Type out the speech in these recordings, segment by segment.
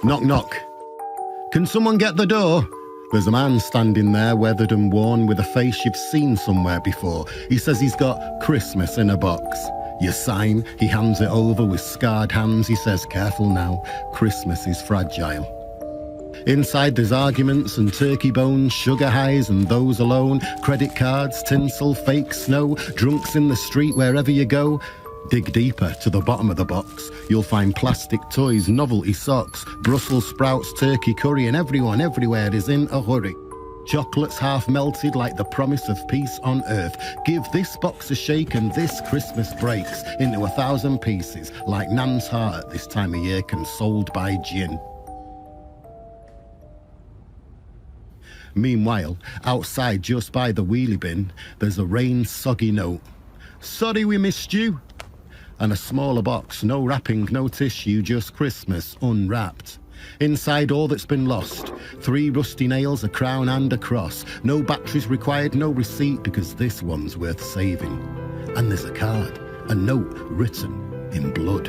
Knock, knock. Can someone get the door? There's a man standing there, weathered and worn, with a face you've seen somewhere before. He says he's got Christmas in a box. You sign, he hands it over with scarred hands. He says, careful now, Christmas is fragile. Inside there's arguments and turkey bones, sugar highs and those alone, credit cards, tinsel, fake snow, drunks in the street wherever you go. Dig deeper to the bottom of the box. You'll find plastic toys, novelty socks, Brussels sprouts, turkey curry, and everyone everywhere is in a hurry. Chocolates half melted like the promise of peace on earth. Give this box a shake and this Christmas breaks into 1,000 pieces like Nan's heart at this time of year consoled by gin. Meanwhile, outside just by the wheelie bin, there's a rain-soggy note. Sorry we missed you. And a smaller box, no wrapping, no tissue, just Christmas unwrapped. Inside all that's been lost, 3 rusty nails, a crown and a cross. No batteries required, no receipt, because this one's worth saving. And there's a card, a note written in blood.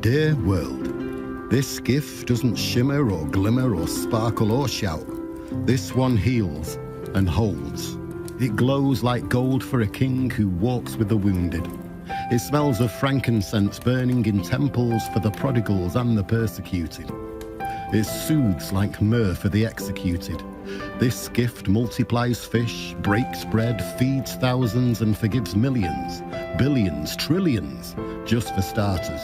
Dear world, this gift doesn't shimmer or glimmer or sparkle or shout. This one heals and holds. It glows like gold for a king who walks with the wounded. It smells of frankincense burning in temples for the prodigals and the persecuted. It soothes like myrrh for the executed. This gift multiplies fish, breaks bread, feeds thousands and forgives millions, billions, trillions, just for starters.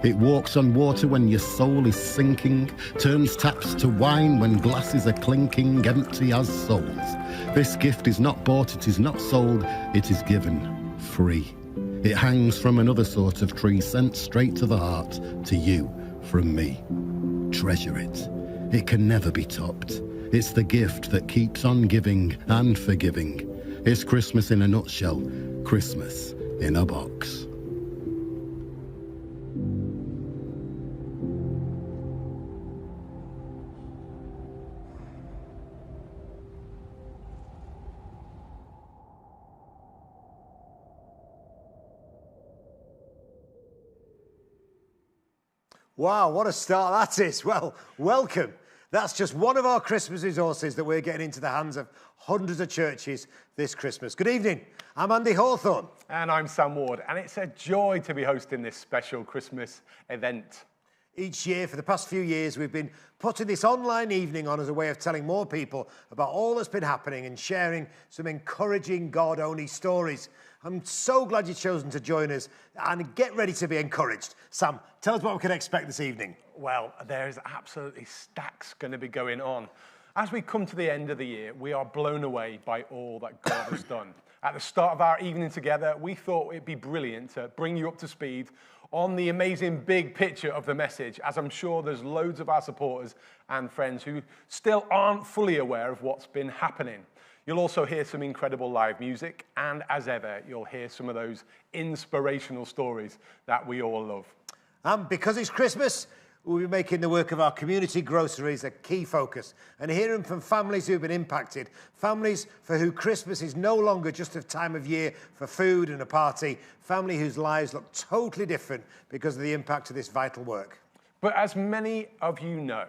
It walks on water when your soul is sinking, turns taps to wine when glasses are clinking, empty as souls. This gift is not bought, it is not sold, it is given free. It hangs from another sort of tree, sent straight to the heart, to you, from me. Treasure it. It can never be topped. It's the gift that keeps on giving and forgiving. It's Christmas in a nutshell, Christmas in a box. Wow, what a start that is. Well, welcome. That's just one of our Christmas resources that we're getting into the hands of hundreds of churches this Christmas. Good evening. I'm Andy Hawthorne. And I'm Sam Ward. And it's a joy to be hosting this special Christmas event. Each year, for the past few years, we've been putting this online evening on as a way of telling more people about all that's been happening and sharing some encouraging God-only stories. I'm so glad you've chosen to join us and get ready to be encouraged. Sam, tell us what we can expect this evening. Well, there's absolutely stacks going to be going on. As we come to the end of the year, we are blown away by all that God has done. At the start of our evening together, we thought it'd be brilliant to bring you up to speed on the amazing big picture of the message, as I'm sure there's loads of our supporters and friends who still aren't fully aware of what's been happening. You'll also hear some incredible live music, and as ever, you'll hear some of those inspirational stories that we all love. And because it's Christmas, we'll be making the work of our community groceries a key focus and hearing from families who've been impacted, families for who Christmas is no longer just a time of year for food and a party, family whose lives look totally different because of the impact of this vital work. But as many of you know,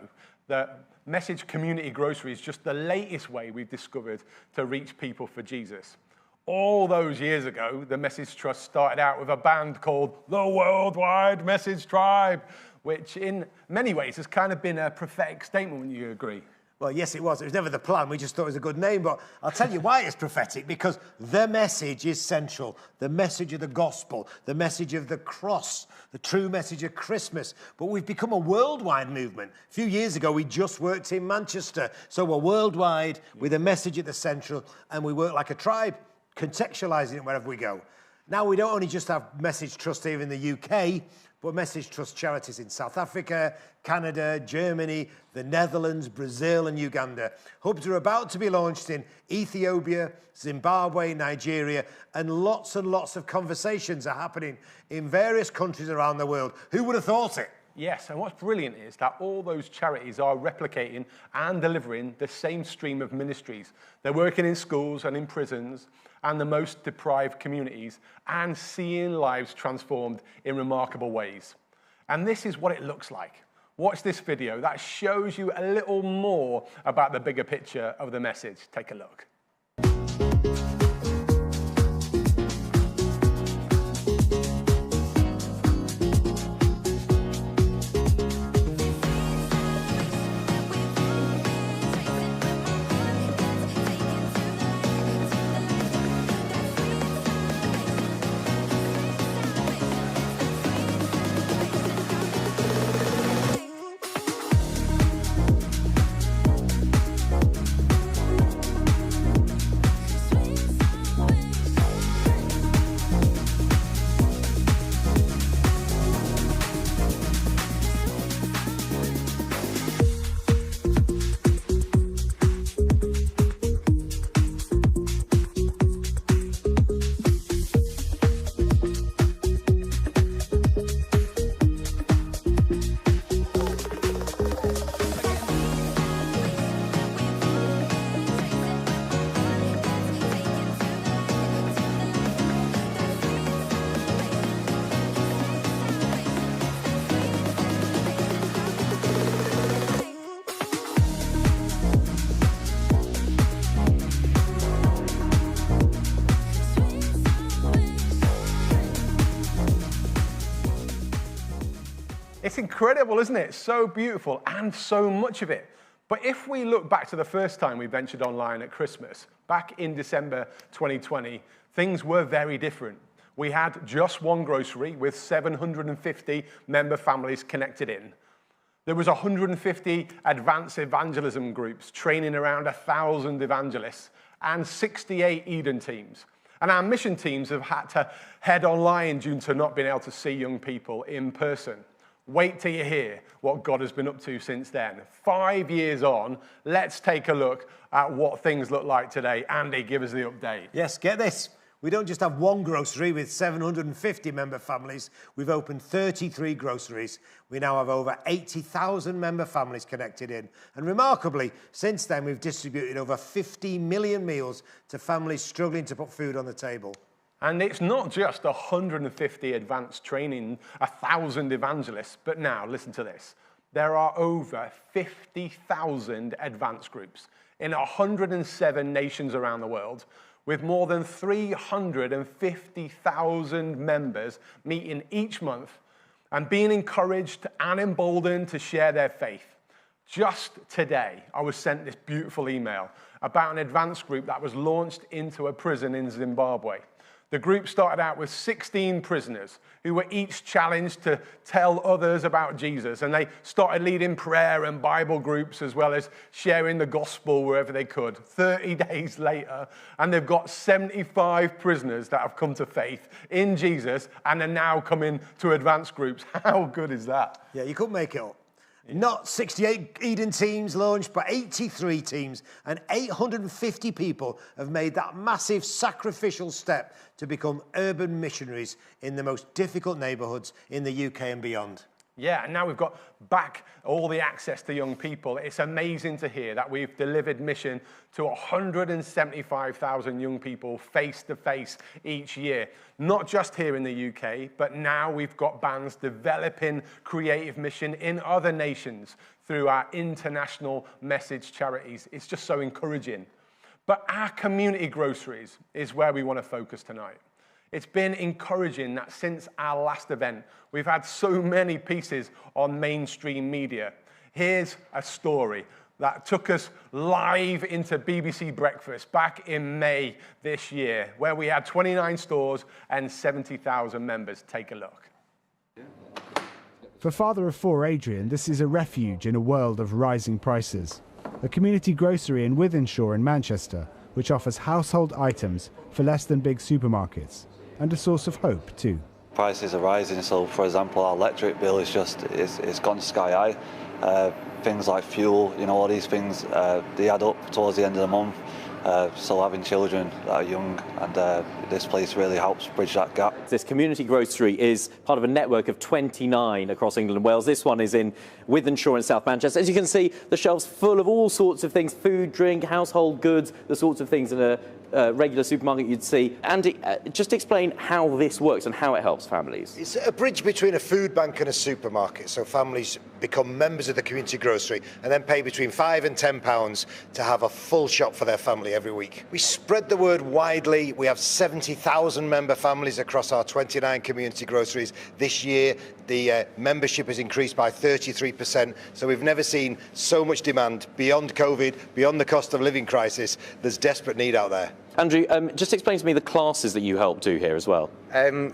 the Message Community Grocery is just the latest way we've discovered to reach people for Jesus. All those years ago, the Message Trust started out with a band called the Worldwide Message Tribe, which in many ways has kind of been a prophetic statement, wouldn't you agree? Well, yes, it was. It was never the plan. We just thought it was a good name. But I'll tell you why it's prophetic, because the message is central. The message of the gospel, the message of the cross, the true message of Christmas. But we've become a worldwide movement. A few years ago, we just worked in Manchester. So we're worldwide with a message at the central, and we work like a tribe, contextualizing it wherever we go. Now, we don't only just have Message Trust here in the UK, but Message Trust charities in South Africa, Canada, Germany, the Netherlands, Brazil and Uganda. Hubs are about to be launched in Ethiopia, Zimbabwe, Nigeria, and lots of conversations are happening in various countries around the world. Who would have thought it? Yes, and what's brilliant is that all those charities are replicating and delivering the same stream of ministries. They're working in schools and in prisons and the most deprived communities and seeing lives transformed in remarkable ways. And this is what it looks like. Watch this video that shows you a little more about the bigger picture of the message. Take a look. It's incredible, isn't it? So beautiful, and so much of it. But if we look back to the first time we ventured online at Christmas, back in December 2020, things were very different. We had just one grocery with 750 member families connected in. There was 150 advanced evangelism groups training around 1,000 evangelists and 68 Eden teams. And our mission teams have had to head online due to not being able to see young people in person. Wait till you hear what God has been up to since then. 5 years on, let's take a look at what things look like today. Andy, give us the update. Yes, get this. We don't just have one grocery with 750 member families. We've opened 33 groceries. We now have over 80,000 member families connected in. And remarkably, since then, we've distributed over 50 million meals to families struggling to put food on the table. And it's not just 150 advanced training, 1,000 evangelists, but now, listen to this. There are over 50,000 advanced groups in 107 nations around the world, with more than 350,000 members meeting each month and being encouraged and emboldened to share their faith. Just today, I was sent this beautiful email about an advanced group that was launched into a prison in Zimbabwe. The group started out with 16 prisoners who were each challenged to tell others about Jesus. And they started leading prayer and Bible groups as well as sharing the gospel wherever they could. 30 days later, and they've got 75 prisoners that have come to faith in Jesus and are now coming to advanced groups. How good is that? Yeah, you couldn't make it up. Not 68 Eden teams launched, but 83 teams, and 850 people have made that massive sacrificial step to become urban missionaries in the most difficult neighbourhoods in the UK and beyond. Yeah, and now we've got back all the access to young people. It's amazing to hear that we've delivered mission to 175,000 young people face to face each year. Not just here in the UK, but now we've got bands developing creative mission in other nations through our international message charities. It's just so encouraging. But our community groceries is where we want to focus tonight. It's been encouraging that since our last event, we've had so many pieces on mainstream media. Here's a story that took us live into BBC Breakfast back in May this year, where we had 29 stores and 70,000 members. Take a look. For father of four Adrian, this is a refuge in a world of rising prices. A community grocery in Wythenshawe in Manchester, which offers household items for less than big supermarkets. And a source of hope too. Prices are rising, so for example our electric bill is it's gone sky high. Things like fuel, all these things, they add up towards the end of the month. So having children that are young, and this place really helps bridge that gap. This community grocery is part of a network of 29 across England and Wales. This one is in Wythenshawe in South Manchester. As you can see, the shelves full of all sorts of things, food, drink, household goods, the sorts of things that are regular supermarket you'd see. Andy, just explain how this works and how it helps families. It's a bridge between a food bank and a supermarket, so families become members of the community grocery and then pay between £5 and £10 to have a full shop for their family every week. We spread the word widely. We have 70,000 member families across our 29 community groceries. This year, the membership has increased by 33%, so we've never seen so much demand beyond COVID, beyond the cost of living crisis. There's desperate need out there. Andrew, just explain to me the classes that you help do here as well.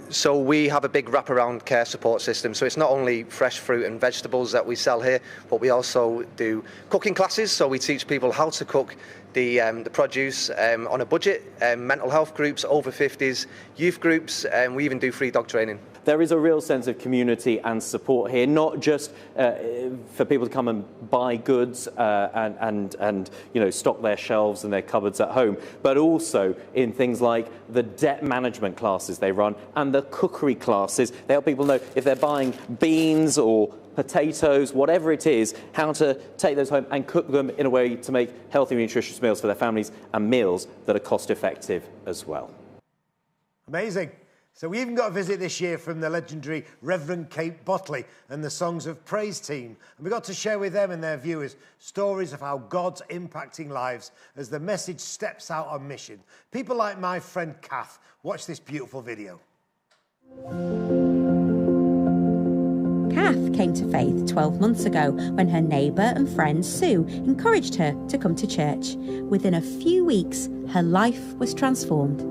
So we have a big wraparound care support system. So it's not only fresh fruit and vegetables that we sell here, but we also do cooking classes. So we teach people how to cook the produce on a budget, mental health groups, over 50s, youth groups, and we even do free dog training. There is a real sense of community and support here, not just for people to come and buy goods and stock their shelves and their cupboards at home, but also in things like the debt management classes they run and the cookery classes. They help people know if they're buying beans or potatoes, whatever it is, how to take those home and cook them in a way to make healthy, nutritious meals for their families and meals that are cost effective as well. Amazing. So we even got a visit this year from the legendary Reverend Kate Botley and the Songs of Praise team. And we got to share with them and their viewers stories of how God's impacting lives as the message steps out on mission. People like my friend Kath. Watch this beautiful video. Kath came to faith 12 months ago when her neighbour and friend Sue encouraged her to come to church. Within a few weeks, her life was transformed.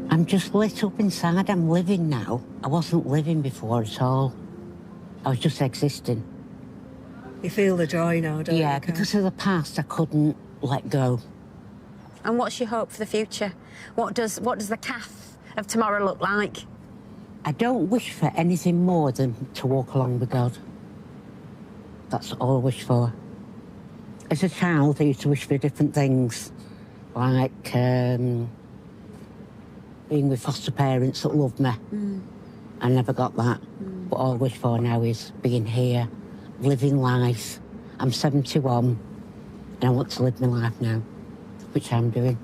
I'm just lit up inside. I'm living now. I wasn't living before at all. I was just existing. You feel the joy now, don't you? Yeah, because of the past, I couldn't let go. And what's your hope for the future? What does the Kath of tomorrow look like? I don't wish for anything more than to walk along with God. That's all I wish for. As a child, I used to wish for different things, like being with foster parents that loved me. I never got that. But all I wish for now is being here, living life. I'm 71 and I want to live my life now, which I'm doing.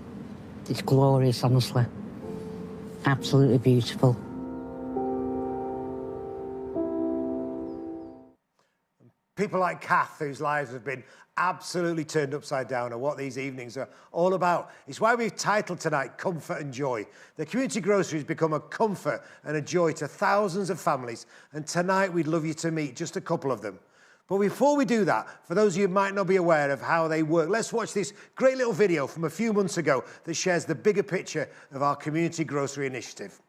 It's glorious, honestly. Absolutely beautiful. People like Kath, whose lives have been absolutely turned upside down, are what these evenings are all about. It's why we've titled tonight Comfort and Joy. The community grocery has become a comfort and a joy to thousands of families, and tonight we'd love you to meet just a couple of them. But before we do that, for those of you who might not be aware of how they work, let's watch this great little video from a few months ago that shares the bigger picture of our community grocery initiative.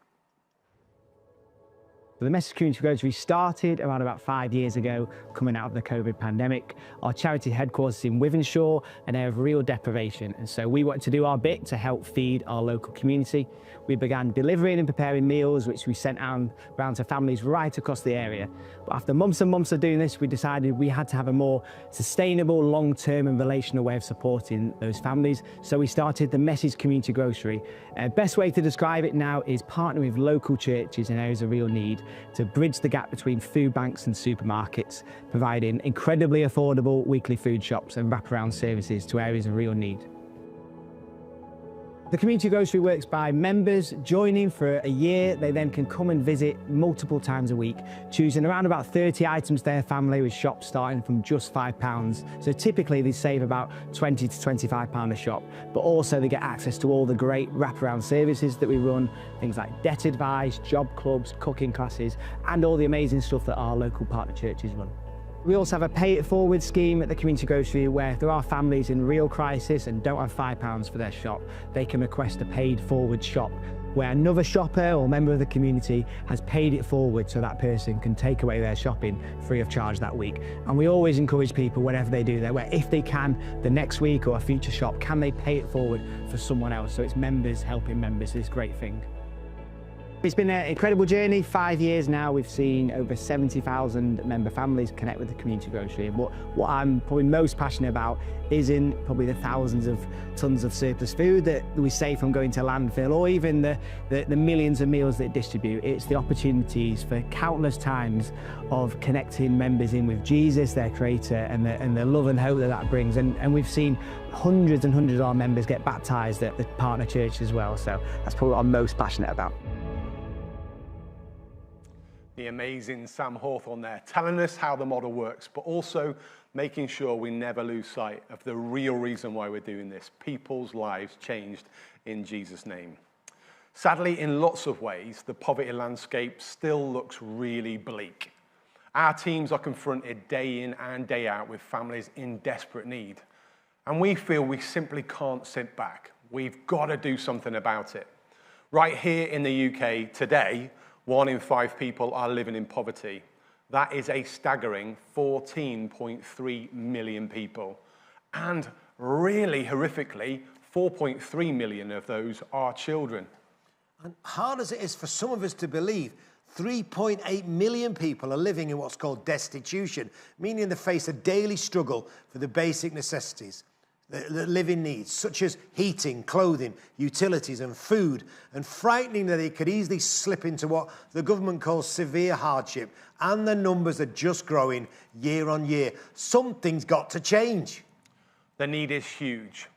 The Message Community Grocery started around about 5 years ago, coming out of the COVID pandemic. Our charity headquarters is in Wythenshawe, an area of real deprivation, and so we wanted to do our bit to help feed our local community. We began delivering and preparing meals, which we sent around to families right across the area. But after months and months of doing this, we decided we had to have a more sustainable, long-term and relational way of supporting those families. So we started the Message Community Grocery. Best way to describe it now is partnering with local churches in areas of real need to bridge the gap between food banks and supermarkets, providing incredibly affordable weekly food shops and wraparound services to areas of real need. The community grocery works by members joining for a year. They then can come and visit multiple times a week, choosing around about 30 items to their family, with shops starting from just £5. So typically they save about £20 to £25 a shop, but also they get access to all the great wraparound services that we run, things like debt advice, job clubs, cooking classes, and all the amazing stuff that our local partner churches run. We also have a pay it forward scheme at the community grocery where if there are families in real crisis and don't have £5 for their shop, they can request a paid forward shop where another shopper or member of the community has paid it forward so that person can take away their shopping free of charge that week. And we always encourage people, whenever they do that, where if they can, the next week or a future shop, can they pay it forward for someone else? So it's members helping members, this great thing. It's been an incredible journey, 5 years now. We've seen over 70,000 member families connect with the community grocery. And what I'm probably most passionate about isn't probably the thousands of tons of surplus food that we save from going to landfill, or even the millions of meals that distribute. It's the opportunities for countless times of connecting members in with Jesus, their creator, and the love and hope that brings. And we've seen hundreds and hundreds of our members get baptized at the partner church as well. So that's probably what I'm most passionate about. The amazing Sam Hawthorne there, telling us how the model works, but also making sure we never lose sight of the real reason why we're doing this. People's lives changed in Jesus' name. Sadly, in lots of ways, the poverty landscape still looks really bleak. Our teams are confronted day in and day out with families in desperate need. And we feel we simply can't sit back. We've got to do something about it. Right here in the UK today, 1 in 5 people are living in poverty. That is a staggering 14.3 million people. And really horrifically, 4.3 million of those are children. And hard as it is for some of us to believe, 3.8 million people are living in what's called destitution, meaning they face a daily struggle for the basic necessities, the living needs, such as heating, clothing, utilities and food, and frightening that they could easily slip into what the government calls severe hardship, and the numbers are just growing year on year. Something's got to change. The need is huge,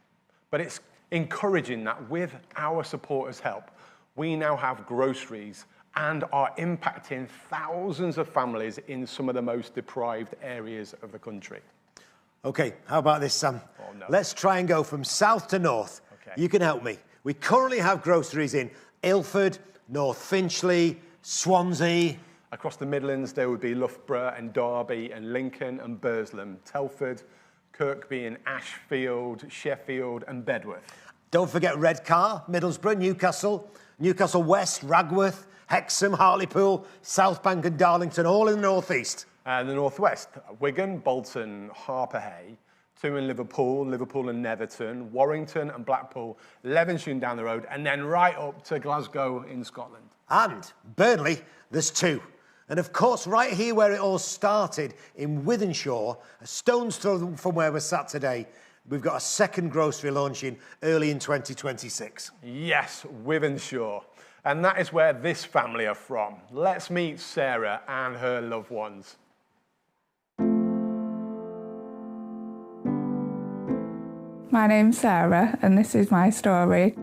but it's encouraging that with our supporters' help, we now have groceries and are impacting thousands of families in some of the most deprived areas of the country. Okay, how about this, Sam? Oh, no. Let's try and go from south to north. Okay. You can help me. We currently have groceries in Ilford, North Finchley, Swansea. Across the Midlands, there would be Loughborough and Derby and Lincoln and Burslem, Telford, Kirkby and Ashfield, Sheffield and Bedworth. Don't forget Redcar, Middlesbrough, Newcastle, Newcastle West, Ragworth, Hexham, Hartlepool, Southbank and Darlington, all in the northeast. And the northwest, Wigan, Bolton, Harperhay, 2 in Liverpool, Liverpool and Netherton, Warrington and Blackpool, Levenshulme down the road, and then right up to Glasgow in Scotland. And Burnley, there's 2. And of course, right here where it all started, in Wythenshawe, a stone's throw from where we're sat today, we've got a second grocery launching early in 2026. Yes, Wythenshawe. And that is where this family are from. Let's meet Sarah and her loved ones. My name's Sarah, and this is my story.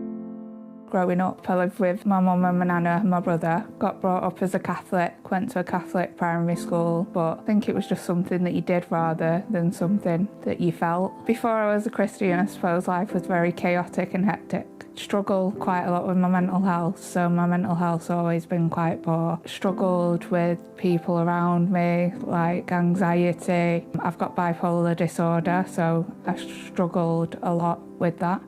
Growing up, I lived with my mum and my nana and my brother. Got brought up as a Catholic, went to a Catholic primary school, but I think it was just something that you did rather than something that you felt. Before I was a Christian, I suppose life was very chaotic and hectic. Struggled quite a lot with my mental health, so my mental health's always been quite poor. Struggled with people around me, like anxiety. I've got bipolar disorder, so I struggled a lot with that.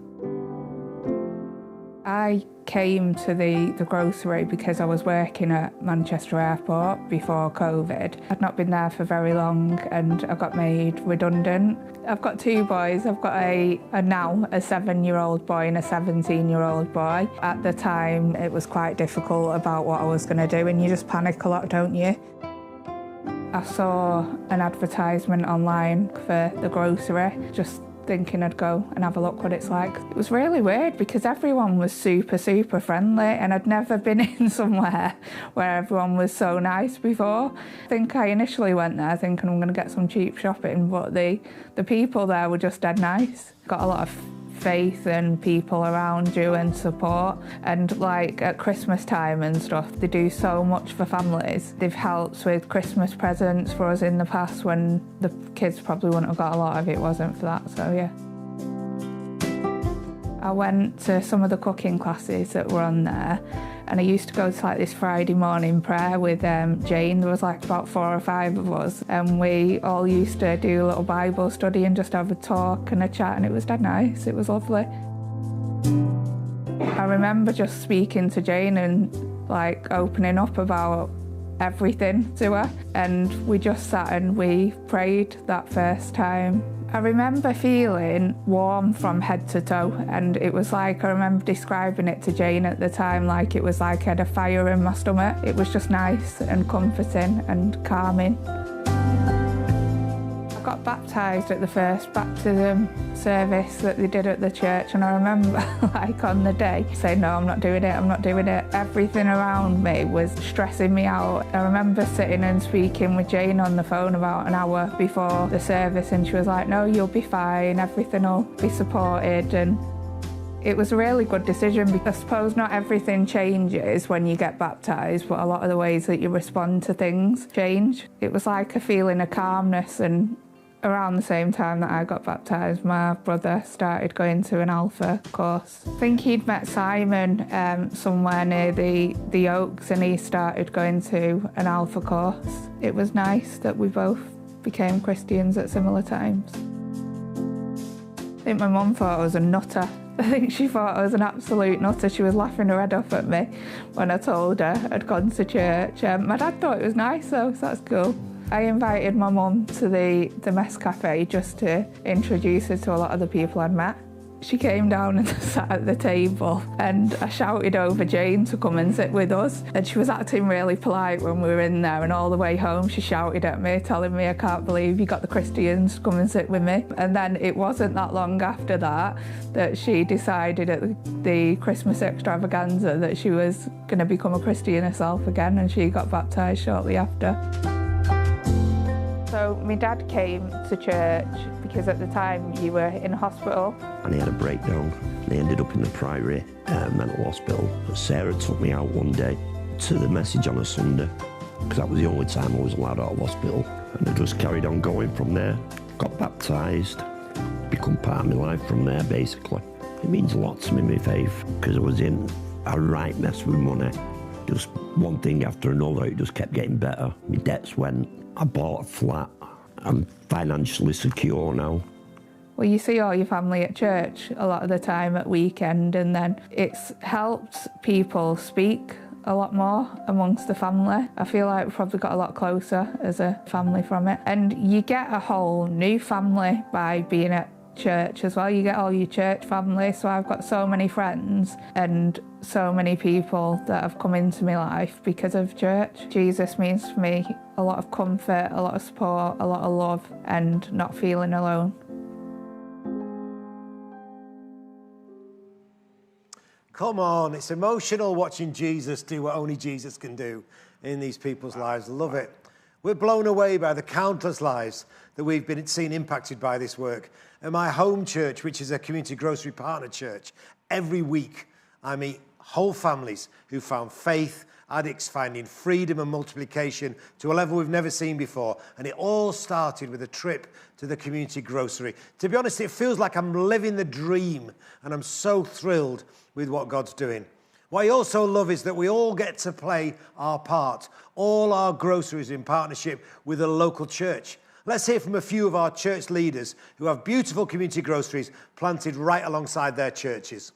I came to the grocery because I was working at Manchester Airport before COVID. I'd not been there for very long and I got made redundant. I've got 2 boys. I've got a 7-year-old boy and a 17-year-old boy. At the time, it was quite difficult about what I was going to do, and you just panic a lot, don't you? I saw an advertisement online for the grocery, just thinking I'd go and have a look what it's like. It was really weird because everyone was super friendly, and I'd never been in somewhere where everyone was so nice before. I think I initially went there thinking I'm going to get some cheap shopping, but the people there were just dead nice. Got a lot of faith and people around you and support, and like at Christmas time and stuff, they do so much for families. They've helped with Christmas presents for us in the past when the kids probably wouldn't have got a lot if it wasn't for that, so yeah. I went to some of the cooking classes that were on there, and I used to go to like this Friday morning prayer with Jane. There was like about 4 or 5 of us, and we all used to do a little Bible study and just have a talk and a chat, and it was dead nice. It was lovely. I remember just speaking to Jane and like opening up about everything to her, and we just sat and we prayed that first time I remember feeling warm from head to toe, and it was like, I remember describing it to Jane at the time, like it was like I had a fire in my stomach. It was just nice and comforting and calming. I got baptised at the first baptism service that they did at the church, and I remember like on the day saying, no, I'm not doing it, I'm not doing it. Everything around me was stressing me out. I remember sitting and speaking with Jane on the phone about an hour before the service, and she was like, no, you'll be fine, everything will be supported. And it was a really good decision, because I suppose not everything changes when you get baptised, but a lot of the ways that you respond to things change. It was like a feeling of calmness, and around the same time that I got baptised, my brother started going to an Alpha course. I think he'd met Simon somewhere near the Oaks, and he started going to an Alpha course. It was nice that we both became Christians at similar times. I think my mum thought I was a nutter. I think she thought I was an absolute nutter. She was laughing her head off at me when I told her I'd gone to church. My dad thought it was nice though, so that's cool. I invited my mum to the Mess Cafe just to introduce her to a lot of the people I'd met. She came down and sat at the table, and I shouted over Jane to come and sit with us, and she was acting really polite when we were in there, and all the way home she shouted at me, telling me, I can't believe you got the Christians to come and sit with me. And then it wasn't that long after that she decided at the Christmas extravaganza that she was going to become a Christian herself again, and she got baptised shortly after. So my dad came to church because at the time you were in hospital. And he had a breakdown, and he ended up in the Priory mental hospital. Sarah took me out one day to the message on a Sunday, because that was the only time I was allowed out of hospital. And I just carried on going from there. Got baptised, become part of my life from there, basically. It means a lot to me, my faith, because I was in a right mess with money. Just one thing after another, it just kept getting better. My debts went. I bought a flat. I'm financially secure now. Well, you see all your family at church a lot of the time at weekend, and then it's helped people speak a lot more amongst the family. I feel like we've probably got a lot closer as a family from it. And you get a whole new family by being at church as well. You get all your church family, so I've got so many friends and so many people that have come into my life because of church. Jesus means for me a lot of comfort, a lot of support, a lot of love, and not feeling alone. Come on, it's emotional watching Jesus do what only Jesus can do in these people's lives. Love it. We're blown away by the countless lives that we've been seen impacted by this work. At my home church, which is a community grocery partner church, every week I meet whole families who found faith, addicts finding freedom and multiplication to a level we've never seen before. And it all started with a trip to the community grocery. To be honest, it feels like I'm living the dream, and I'm so thrilled with what God's doing. What I also love is that we all get to play our part. All our groceries in partnership with a local church. Let's hear from a few of our church leaders who have beautiful community groceries planted right alongside their churches.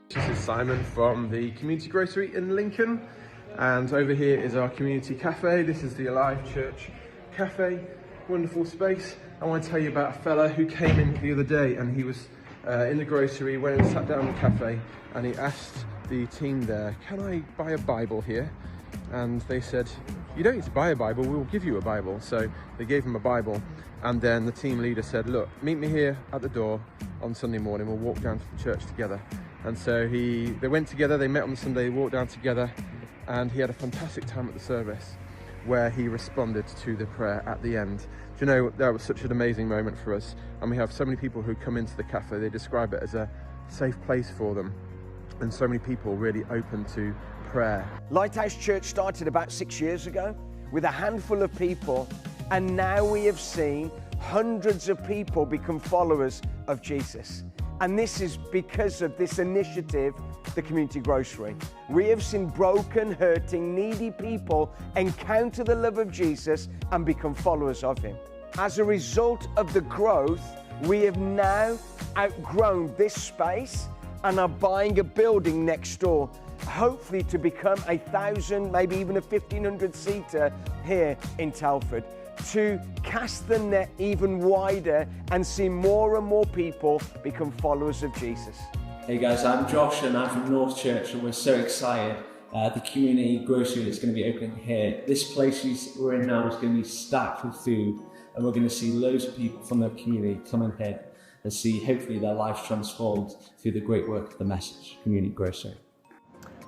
This is Simon from the community grocery in Lincoln, and over here is our community cafe. This is the Alive Church Cafe, wonderful space. I want to tell you about a fella who came in the other day, and he was in the grocery, went and sat down in the cafe, and he asked the team there, can I buy a Bible here? And they said, you don't need to buy a Bible, we will give you a Bible. So they gave him a Bible, and then the team leader said, look, meet me here at the door on Sunday morning, we'll walk down to the church together. And so they went together, they met on the Sunday, walked down together, and he had a fantastic time at the service where he responded to the prayer at the end. Do you know, that was such an amazing moment for us, and we have so many people who come into the cafe, they describe it as a safe place for them, and so many people really open to prayer. Lighthouse Church started about 6 years ago with a handful of people, and now we have seen hundreds of people become followers of Jesus. And this is because of this initiative, the Community Grocery. We have seen broken, hurting, needy people encounter the love of Jesus and become followers of him. As a result of the growth, we have now outgrown this space and are buying a building next door, hopefully to become 1,000, maybe even a 1,500 seater here in Telford. to cast the net even wider and see more and more people become followers of Jesus. Hey guys, I'm Josh and I'm from North Church, and we're so excited. The community grocery that's going to be opening here. This place we're in now is going to be stacked with food, and we're going to see loads of people from the community come in here and see hopefully their lives transformed through the great work of the Message Community Grocery.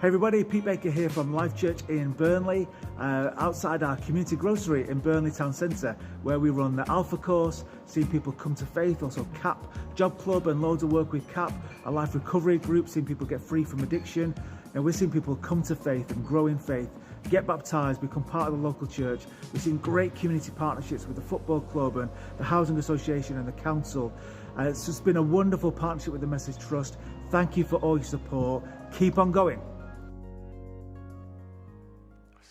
Hey everybody, Pete Baker here from Life Church in Burnley, outside our community grocery in Burnley Town Centre, where we run the Alpha course, seeing people come to faith, also CAP Job Club and loads of work with CAP, a life recovery group, seeing people get free from addiction, and we're seeing people come to faith and grow in faith, get baptised, become part of the local church. We're seeing great community partnerships with the football club and the Housing Association and the council. It's just been a wonderful partnership with the Message Trust. Thank you for all your support. Keep on going.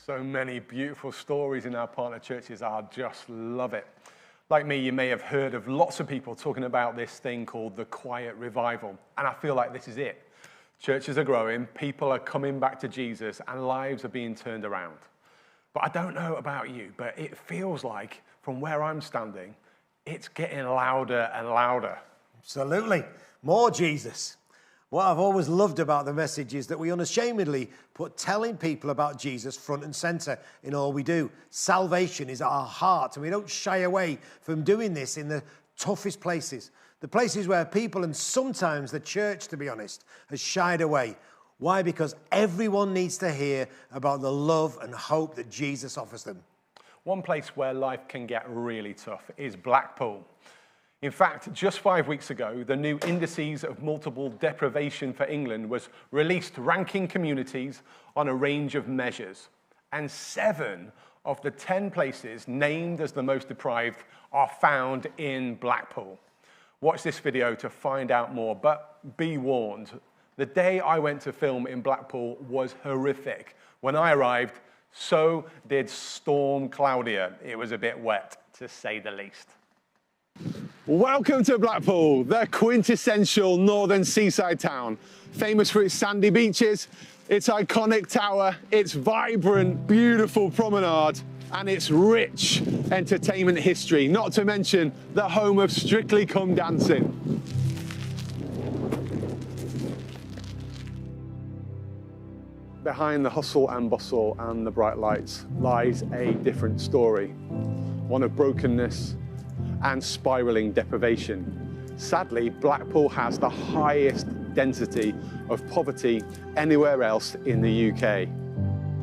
So many beautiful stories in our partner churches. I just love it. Like me, you may have heard of lots of people talking about this thing called the quiet revival. And I feel like this is it. Churches are growing, people are coming back to Jesus, and lives are being turned around. But I don't know about you, but it feels like from where I'm standing, it's getting louder and louder. Absolutely. More Jesus. What I've always loved about the Message is that we unashamedly put telling people about Jesus front and centre in all we do. Salvation is at our heart, and we don't shy away from doing this in the toughest places. The places where people, and sometimes the church, to be honest, has shied away. Why? Because everyone needs to hear about the love and hope that Jesus offers them. One place where life can get really tough is Blackpool. In fact, just 5 weeks ago, the new Indices of Multiple Deprivation for England was released, ranking communities on a range of measures. And 7 of the 10 places named as the most deprived are found in Blackpool. Watch this video to find out more, but be warned. The day I went to film in Blackpool was horrific. When I arrived, so did Storm Claudia. It was a bit wet, to say the least. Welcome to Blackpool, the quintessential northern seaside town. Famous for its sandy beaches, its iconic tower, its vibrant, beautiful promenade, and its rich entertainment history, not to mention the home of Strictly Come Dancing. Behind the hustle and bustle and the bright lights lies a different story, one of brokenness and spiralling deprivation. Sadly, Blackpool has the highest density of poverty anywhere else in the UK.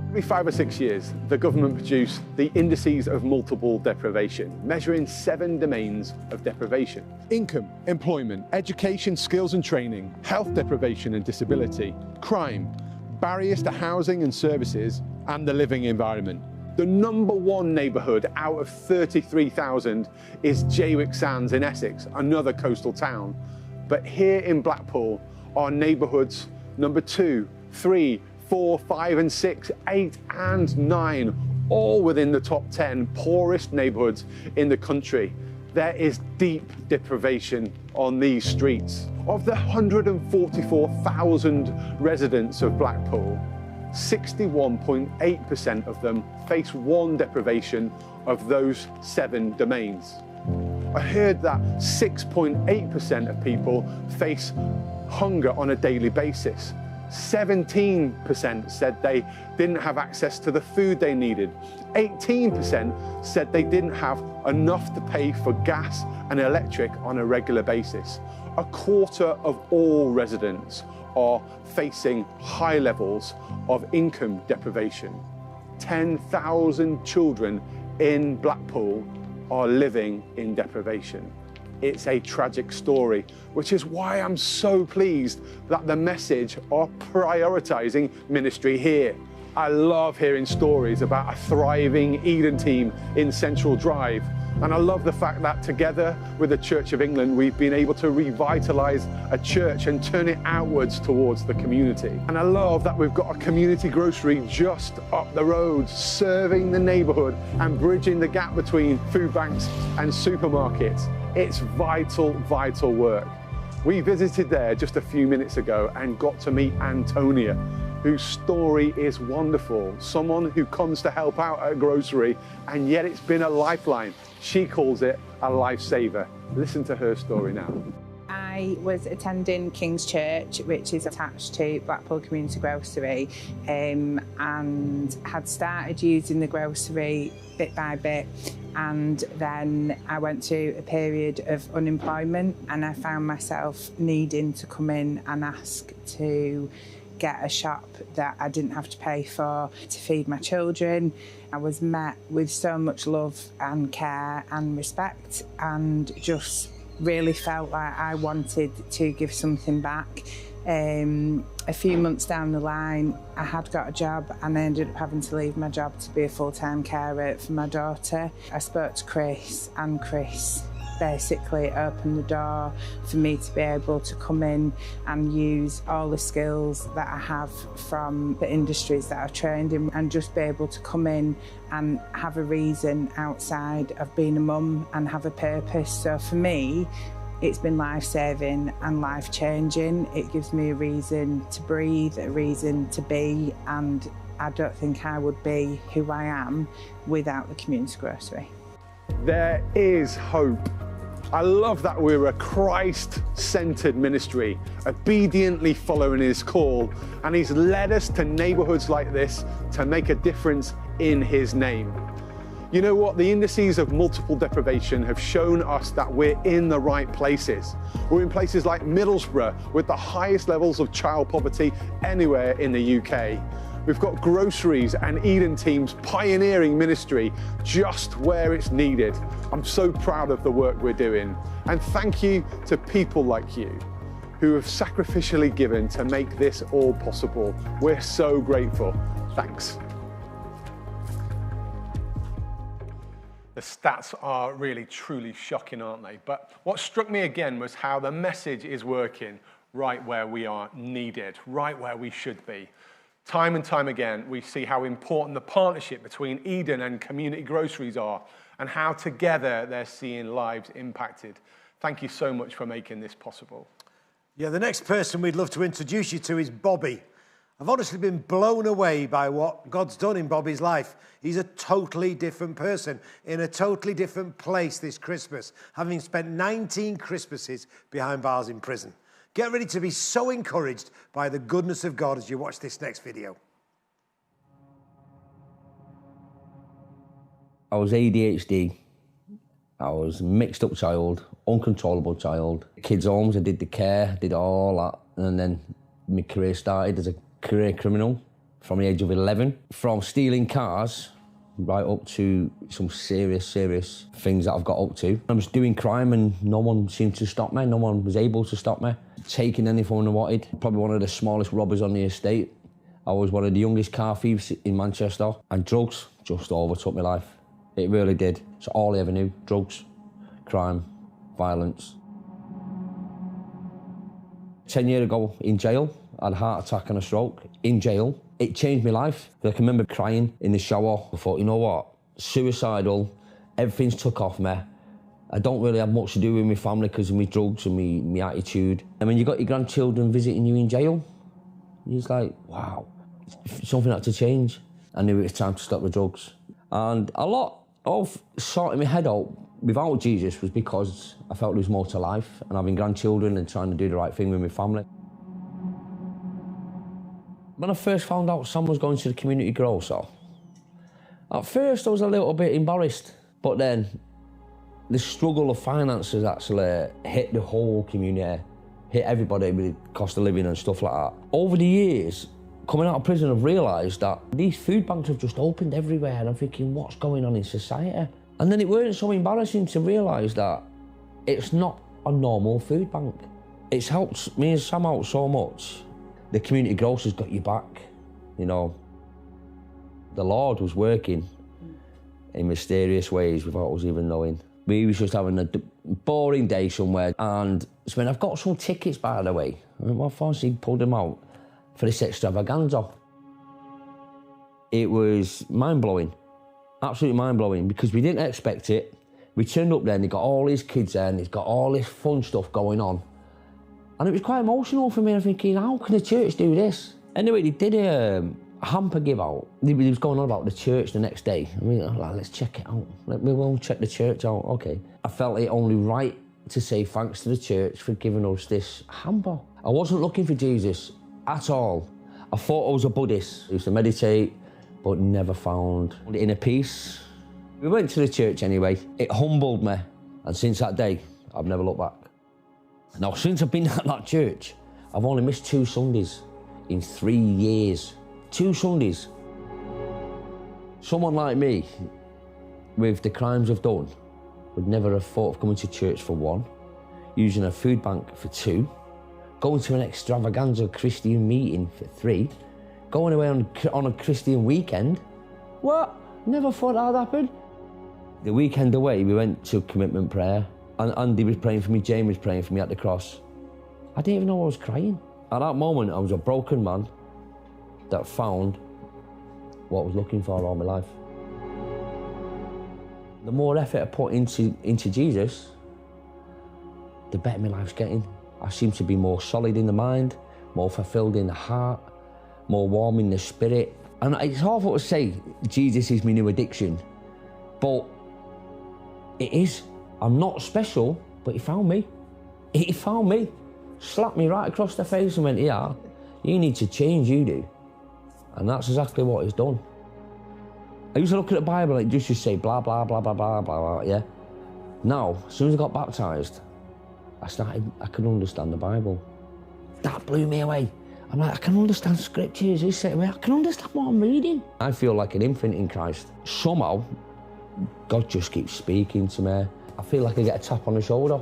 Every 5 or 6 years, the government produce the Indices of Multiple Deprivation, measuring 7 domains of deprivation: income, employment, education, skills and training, health deprivation and disability, crime, barriers to housing and services, and the living environment. The #1 neighbourhood out of 33,000 is Jaywick Sands in Essex, another coastal town. But here in Blackpool are neighbourhoods #2, 3, 4, 5 and 6, 8 and 9, all within the top 10 poorest neighbourhoods in the country. There is deep deprivation on these streets. Of the 144,000 residents of Blackpool, 61.8% of them face one deprivation of those 7 domains. I heard that 6.8% of people face hunger on a daily basis. 17% said they didn't have access to the food they needed. 18% said they didn't have enough to pay for gas and electric on a regular basis. A quarter of all residents are facing high levels of income deprivation. 10,000 children in Blackpool are living in deprivation. It's a tragic story, which is why I'm so pleased that the Message are prioritising ministry here. I love hearing stories about a thriving Eden team in Central Drive, and I love the fact that together with the Church of England, we've been able to revitalise a church and turn it outwards towards the community. And I love that we've got a community grocery just up the road, serving the neighbourhood and bridging the gap between food banks and supermarkets. It's vital, vital work. We visited there just a few minutes ago and got to meet Antonia. whose story is wonderful, someone who comes to help out at a grocery, and yet it's been a lifeline. She calls it a lifesaver. Listen to her story now. I was attending King's Church, which is attached to Blackpool Community Grocery, and had started using the grocery bit by bit. And then I went through a period of unemployment, and I found myself needing to come in and ask to get a shop that I didn't have to pay for to feed my children. I was met with so much love and care and respect, and just really felt like I wanted to give something back. A few months down the line, I had got a job, and I ended up having to leave my job to be a full-time carer for my daughter. I spoke to Chris, and Chris basically opened the door for me to be able to come in and use all the skills that I have from the industries that I've trained in, and just be able to come in and have a reason outside of being a mum and have a purpose. So for me, it's been life-saving and life-changing. It gives me a reason to breathe, a reason to be, and I don't think I would be who I am without the community grocery. There is hope. I love that we're a Christ-centered ministry, obediently following his call, and he's led us to neighborhoods like this to make a difference in his name. You know what? The indices of multiple deprivation have shown us that we're in the right places. We're in places like Middlesbrough with the highest levels of child poverty anywhere in the UK. We've got groceries and Eden teams pioneering ministry just where it's needed. I'm so proud of the work we're doing. And thank you to people like you who have sacrificially given to make this all possible. We're so grateful. Thanks. The stats are really, truly shocking, aren't they? But what struck me again was how the message is working right where we are needed, right where we should be. Time and time again, we see how important the partnership between Eden and community groceries are, and how together they're seeing lives impacted. Thank you so much for making this possible. Yeah, the next person we'd love to introduce you to is Bobby. I've honestly been blown away by what God's done in Bobby's life. He's a totally different person, in a totally different place this Christmas, having spent 19 Christmases behind bars in prison. Get ready to be so encouraged by the goodness of God as you watch this next video. I was ADHD. I was a mixed up child, uncontrollable child. Kids' homes, I did the care, did all that. And then my career started as a career criminal from the age of 11. From stealing cars right up to some serious things that I've got up to. I was doing crime and no one seemed to stop me. No one was able to stop me. Taking anything I wanted. Probably one of the smallest robbers on the estate. I was one of the youngest car thieves in Manchester. And drugs just overtook my life. It really did. It's all I ever knew. Drugs, crime, violence. 10 years ago in jail, I had a heart attack and a stroke in jail. It changed my life. I can remember crying in the shower. I thought, you know what? Suicidal, everything's took off me. I don't really have much to do with my family because of my drugs and my attitude. And when you got your grandchildren visiting you in jail, it's like, wow, something had to change. I knew it was time to stop the drugs. And a lot of sorting my head out without Jesus was because I felt there was more to life, and having grandchildren and trying to do the right thing with my family. When I first found out Sam was going to the community grocer, at first I was a little bit embarrassed, but then the struggle of finances actually hit the whole community, hit everybody with the cost of living and stuff like that. Over the years, coming out of prison, I've realised that these food banks have just opened everywhere, and I'm thinking, what's going on in society? And then it weren't so embarrassing to realise that it's not a normal food bank. It's helped me and Sam out so much. The community grocer's got you back, you know. The Lord was working in mysterious ways without us even knowing. We was just having a boring day somewhere, and so I've got some tickets, by the way. I fancy pulled them out for this extravaganza. It was mind-blowing, absolutely mind-blowing, because we didn't expect it. We turned up there and they got all these kids there and they've got all this fun stuff going on. And it was quite emotional for me. I'm thinking, how can the church do this? Anyway, they did a hamper give out. He was going on about the church the next day. I mean, like, let's check it out. We will check the church out. Okay. I felt it only right to say thanks to the church for giving us this hamper. I wasn't looking for Jesus at all. I thought I was a Buddhist. I used to meditate, but never found inner peace. We went to the church anyway. It humbled me. And since that day, I've never looked back. Now, since I've been at that church, I've only missed 2 Sundays in 3 years. 2 Sundays. Someone like me, with the crimes I've done, would never have thought of coming to church for 1, using a food bank for 2, going to an extravaganza Christian meeting for 3, going away on a Christian weekend. What? Never thought that'd happen. The weekend away, we went to commitment prayer, and Andy was praying for me, Jane was praying for me at the cross. I didn't even know I was crying. At that moment, I was a broken man that found what I was looking for all my life. The more effort I put into Jesus, the better my life's getting. I seem to be more solid in the mind, more fulfilled in the heart, more warm in the spirit. And it's awful to say Jesus is my new addiction, but it is. I'm not special, but he found me. He found me. Slapped me right across the face and went, yeah, you need to change, you do. And that's exactly what he's done. I used to look at the Bible and it just used to say blah, blah, blah, blah, blah, blah, blah, yeah? Now, as soon as I got baptised, I could understand the Bible. That blew me away. I'm like, I can understand scriptures. He said to me, I can understand what I'm reading. I feel like an infant in Christ. Somehow, God just keeps speaking to me. I feel like I get a tap on the shoulder.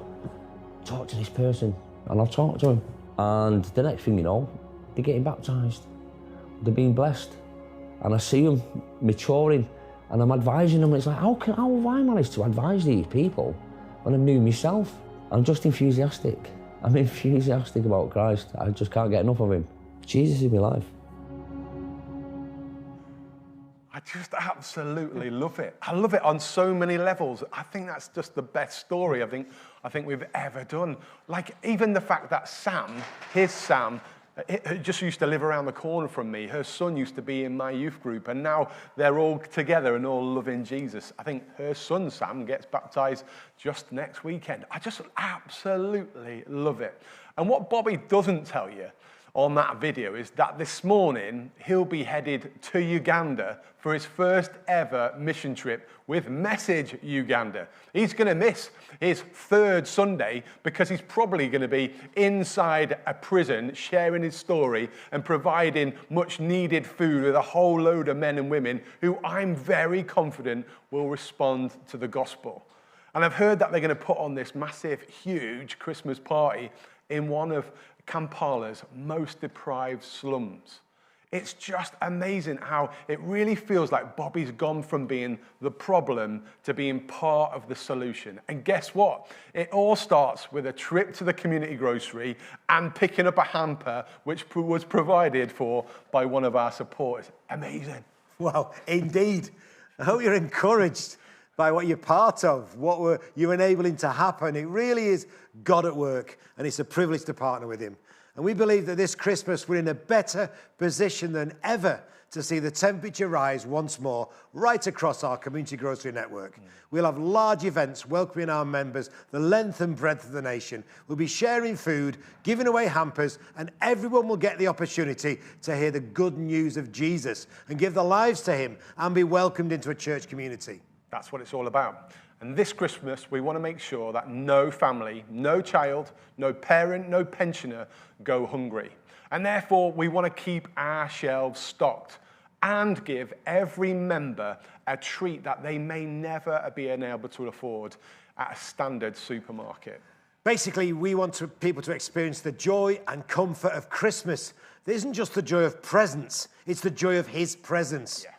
Talk to this person, and I'll talk to him. And the next thing you know, they're getting baptised. They're being blessed. And I see them maturing, and I'm advising them. It's like, how have I managed to advise these people when I'm new myself? I'm just enthusiastic. I'm enthusiastic about Christ. I just can't get enough of him. Jesus is my life. I just absolutely love it. I love it on so many levels. I think that's just the best story I think we've ever done. Like, even the fact that Sam, who just used to live around the corner from me, her son used to be in my youth group, and now they're all together and all loving Jesus. I think her son, Sam, gets baptised just next weekend. I just absolutely love it. And what Bobby doesn't tell you on that video is that this morning he'll be headed to Uganda for his first ever mission trip with Message Uganda. He's going to miss his 3rd Sunday because he's probably going to be inside a prison sharing his story and providing much needed food with a whole load of men and women who I'm very confident will respond to the gospel. And I've heard that they're going to put on this massive, huge Christmas party in one of Kampala's most deprived slums. It's just amazing how it really feels like Bobby's gone from being the problem to being part of the solution. And guess what? It all starts with a trip to the community grocery and picking up a hamper which was provided for by one of our supporters. Amazing. Well, indeed. I hope you're encouraged by what you're part of, what you're enabling to happen. It really is God at work, and it's a privilege to partner with him. And we believe that this Christmas we're in a better position than ever to see the temperature rise once more right across our community grocery network. We'll have large events welcoming our members the length and breadth of the nation. We'll be sharing food, giving away hampers, and everyone will get the opportunity to hear the good news of Jesus and give their lives to him and be welcomed into a church community. That's what it's all about. And this Christmas, we want to make sure that no family, no child, no parent, no pensioner go hungry. And therefore, we want to keep our shelves stocked and give every member a treat that they may never be able to afford at a standard supermarket. Basically, we want people to experience the joy and comfort of Christmas. There isn't just the joy of presents, it's the joy of his presence. Yes.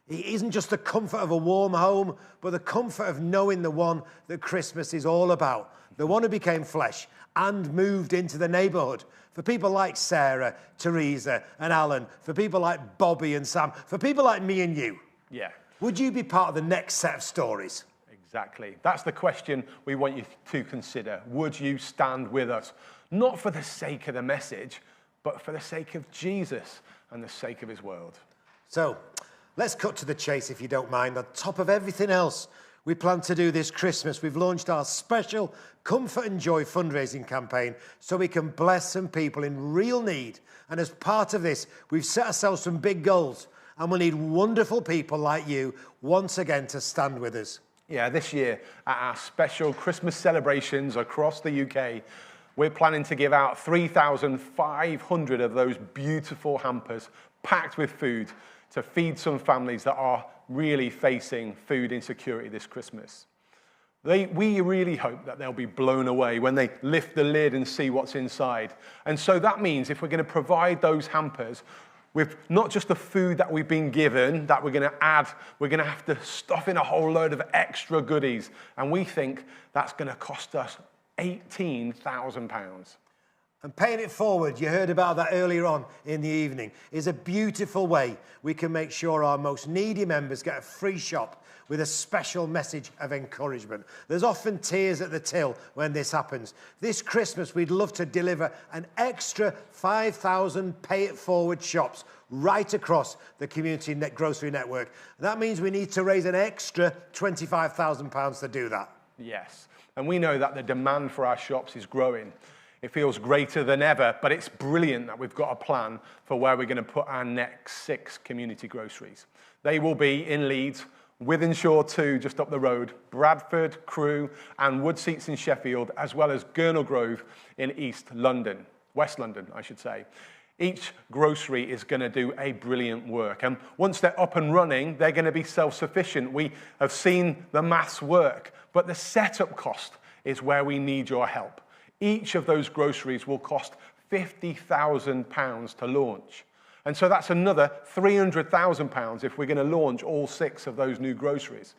It isn't just the comfort of a warm home, but the comfort of knowing the one that Christmas is all about, the one who became flesh and moved into the neighbourhood. For people like Sarah, Teresa and Alan, for people like Bobby and Sam, for people like me and you. Yeah. Would you be part of the next set of stories? Exactly. That's the question we want you to consider. Would you stand with us? Not for the sake of the message, but for the sake of Jesus and the sake of his world. So, let's cut to the chase, if you don't mind. On top of everything else we plan to do this Christmas, we've launched our special Comfort and Joy fundraising campaign so we can bless some people in real need. And as part of this, we've set ourselves some big goals, and we'll need wonderful people like you once again to stand with us. Yeah, this year at our special Christmas celebrations across the UK, we're planning to give out 3,500 of those beautiful hampers packed with food to feed some families that are really facing food insecurity this Christmas. We really hope that they'll be blown away when they lift the lid and see what's inside. And so that means if we're going to provide those hampers with not just the food that we've been given, that we're going to add, we're going to have to stuff in a whole load of extra goodies. And we think that's going to cost us £18,000. And paying it forward, you heard about that earlier on in the evening, is a beautiful way we can make sure our most needy members get a free shop with a special message of encouragement. There's often tears at the till when this happens. This Christmas, we'd love to deliver an extra 5,000 pay-it-forward shops right across the community grocery network. That means we need to raise an extra £25,000 to do that. Yes, and we know that the demand for our shops is growing. It feels greater than ever, but it's brilliant that we've got a plan for where we're going to put our next 6 community groceries. They will be in Leeds, Wythenshawe 2 just up the road, Bradford, Crewe and Woodseats in Sheffield, as well as Gurnall Grove in East London, West London, I should say. Each grocery is going to do a brilliant work, and once they're up and running, they're going to be self-sufficient. We have seen the maths work, but the setup cost is where we need your help. Each of those groceries will cost £50,000 to launch. And so that's another £300,000 if we're going to launch all 6 of those new groceries.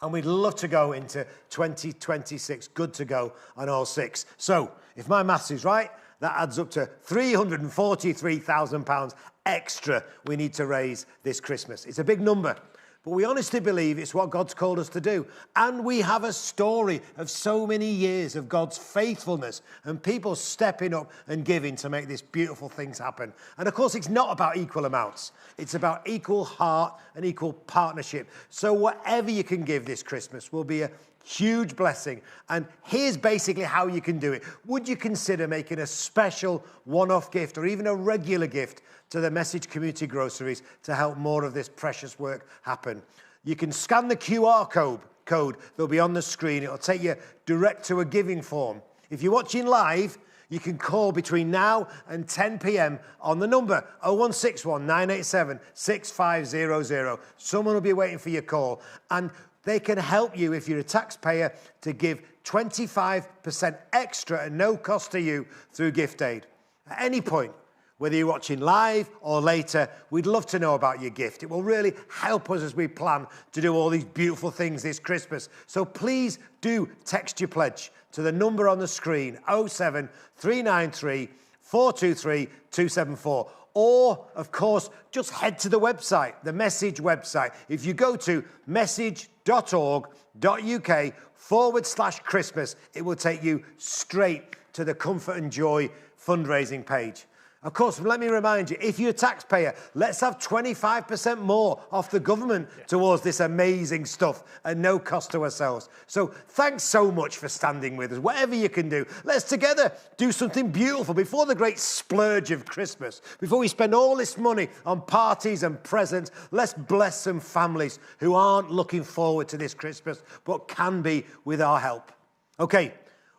And we'd love to go into 2026 good to go on all 6. So, if my maths is right, that adds up to £343,000 extra we need to raise this Christmas. It's a big number, but we honestly believe it's what God's called us to do. And we have a story of so many years of God's faithfulness and people stepping up and giving to make these beautiful things happen. And of course, it's not about equal amounts. It's about equal heart and equal partnership. So whatever you can give this Christmas will be a huge blessing. And here's basically how you can do it. Would you consider making a special one-off gift or even a regular gift to the Message Community Groceries to help more of this precious work happen? You can scan the QR code that'll be on the screen. It'll take you direct to a giving form. If you're watching live, you can call between now and 10 p.m. on the number 0161 987 6500. Someone will be waiting for your call, and they can help you, if you're a taxpayer, to give 25% extra at no cost to you through gift aid. At any point, whether you're watching live or later, we'd love to know about your gift. It will really help us as we plan to do all these beautiful things this Christmas. So please do text your pledge to the number on the screen, 07393 423 274. Or, of course, just head to the website, the Message website. If you go to message.org.uk/Christmas, it will take you straight to the Comfort and Joy fundraising page. Of course, let me remind you, if you're a taxpayer, let's have 25% more off the government towards this amazing stuff at no cost to ourselves. So thanks so much for standing with us. Whatever you can do, let's together do something beautiful before the great splurge of Christmas. Before we spend all this money on parties and presents, let's bless some families who aren't looking forward to this Christmas, but can be with our help. Okay.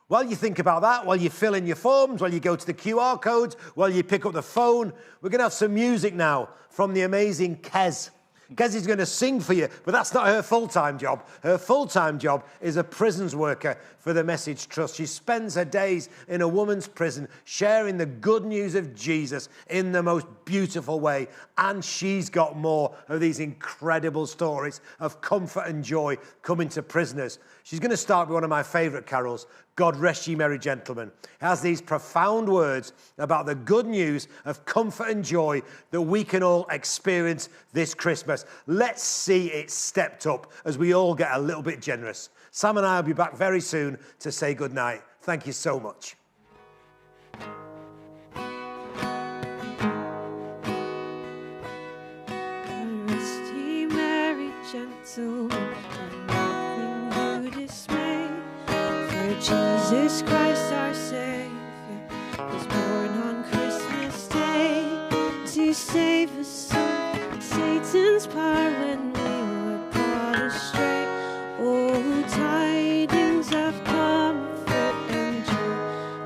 While you think about that, while you fill in your forms, while you go to the QR codes, while you pick up the phone, we're going to have some music now from the amazing Kez. Kez is going to sing for you, but that's not her full-time job. Her full-time job is a prisons worker for the Message Trust. She spends her days in a woman's prison sharing the good news of Jesus in the most beautiful way. And she's got more of these incredible stories of comfort and joy coming to prisoners. She's going to start with one of my favourite carols, God Rest Ye Merry Gentlemen. It has these profound words about the good news of comfort and joy that we can all experience this Christmas. Let's see it stepped up as we all get a little bit generous. Sam and I will be back very soon to say goodnight. Thank you so much. little, and nothing you dismay. For Jesus Christ our Savior was born on Christmas Day to save us from Satan's power when we were caught astray. Oh, tidings of comfort and joy,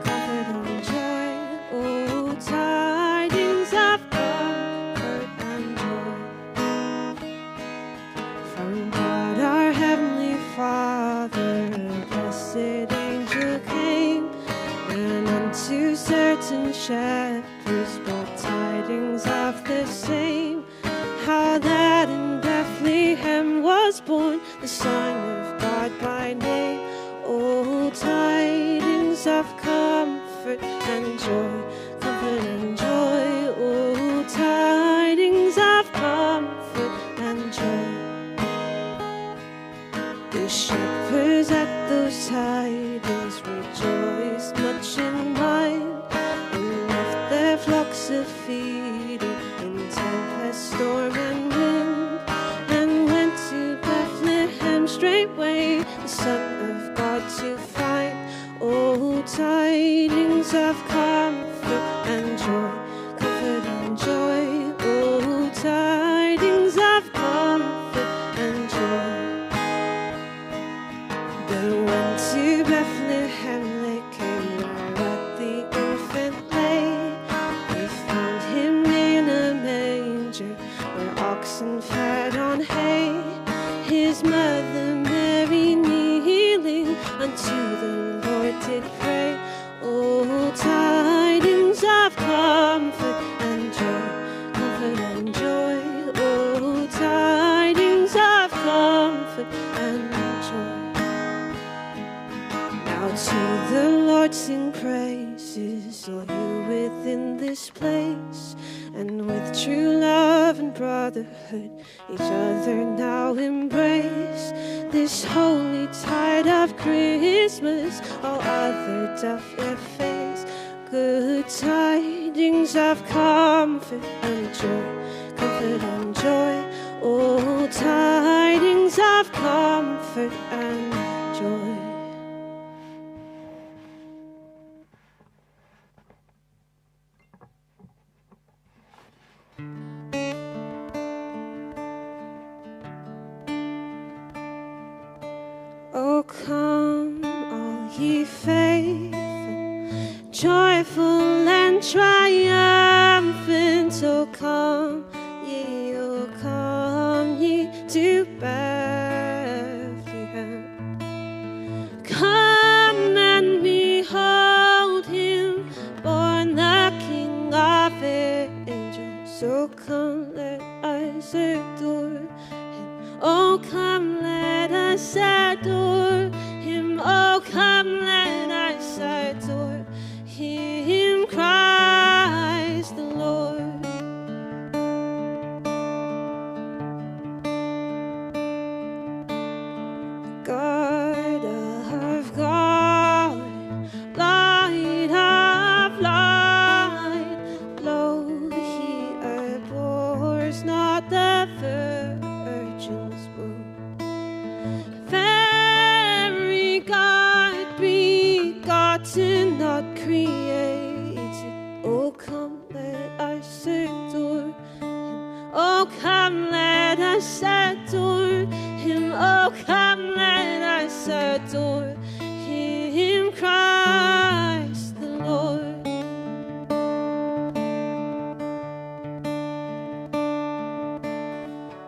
comfort and joy. Oh, tidings of comfort and joy. From God our Heavenly Father, a blessed angel came, and unto certain shepherds brought tidings of the same, how that in Bethlehem was born the Son of God by name. Oh, tidings of comfort and joy, comfort and joy. Oh, tidings of comfort and joy. The shepherds at those tidings rejoiced much in mind, and left their flocks a feeding in tempest, storm, and wind, and went to Bethlehem straightway, the Son of God to find. Oh, tidings of comfort and joy, comfort and joy. Oh, tidings of comfort and joy. Then went to Bethlehem they came, where the infant lay. They found him in a manger, where oxen fed on hay. His mother Mary kneeling unto the Lord did pray. Oh, tidings of comfort and joy, comfort and joy. Oh, tidings of comfort and joy. Now to the Lord sing praises, all you within this place, and with true love and brotherhood each other now embrace. This holy tide of Christmas all other doth efface. Good tidings of comfort and joy, comfort and joy. Oh, tidings of comfort and joy. Oh, come, all ye faithful, joyful and triumphant. Oh, come ye to Bethlehem. Come and behold him, born the King of angels. So come, let us adore him. Oh, come, let us adore him. Oh, come, let us adore him, Christ the Lord. God of God, light of light, lo, he abhors not the virgin's womb. Very God begotten, not created. Oh, come, let us adore him. Oh, come, let us adore him. Oh, come, let us adore him, Christ the Lord.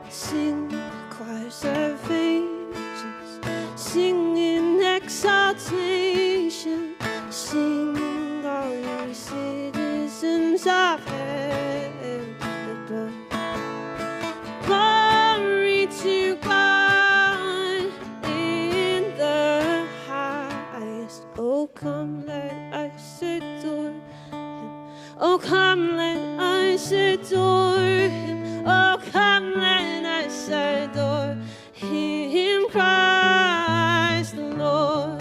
Sing, choirs of angels, sing in exaltation. Sing, all ye citizens of heaven above. Glory to God in the highest. Oh, come, let us adore him. Oh, come, let us adore him. Oh, come, let us adore him, Christ the Lord.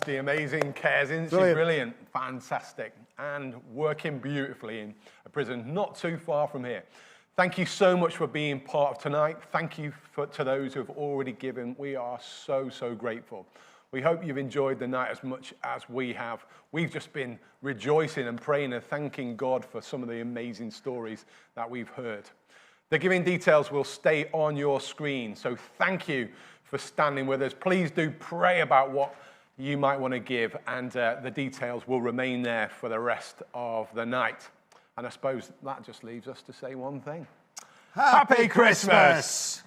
the amazing cares, isn't she? Brilliant, fantastic, and working beautifully in a prison not too far from here. Thank you so much for being part of tonight. Thank you to those who have already given. We are so, so grateful. We hope you've enjoyed the night as much as we have. We've just been rejoicing and praying and thanking God for some of the amazing stories that we've heard. The giving details will stay on your screen, so thank you for standing with us. Please do pray about what you might want to give, and the details will remain there for the rest of the night. And I suppose that just leaves us to say one thing. Happy Christmas!